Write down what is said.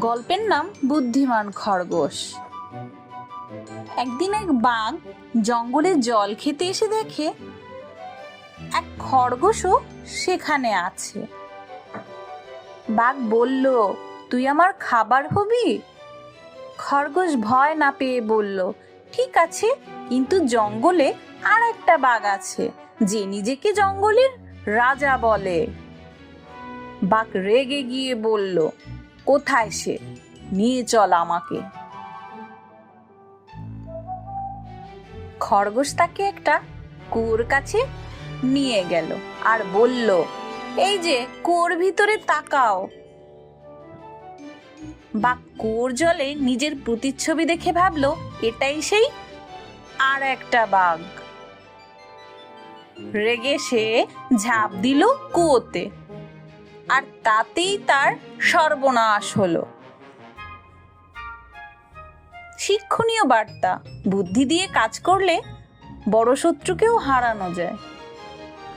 গল্পের নাম বুদ্ধিমান খরগোশ। একদিন এক বাঘ জঙ্গলে জল খেতে এসে দেখে এক খরগোশও সেখানে আছে। বাঘ বলল, তুই আমার খাবার হবি? খরগোশ ভয় না পেয়ে বলল, ঠিক আছে, কিন্তু জঙ্গলে আর একটা বাঘ আছে যে নিজেকে জঙ্গলের রাজা বলে। বাঘ রেগে গিয়ে বলল, কোথায় সে? নিয়ে চল আমাকে। খরগোশ তাকে একটা কুয়োর কাছে নিয়ে গেল আর বলল, এই যে কুয়োর ভিতরে তাকাও। বাঘ কুয়োর জলে নিজের প্রতিচ্ছবি দেখে ভাবলো, এটাই সেই আর একটা বাঘ। রেগে সে ঝাঁপ দিল কুয়োতে, আর তাতেই তার সর্বনাশ হলো। শিক্ষণীয় বার্তা, বুদ্ধি দিয়ে কাজ করলে বড় শত্রুকেও হারানো যায়।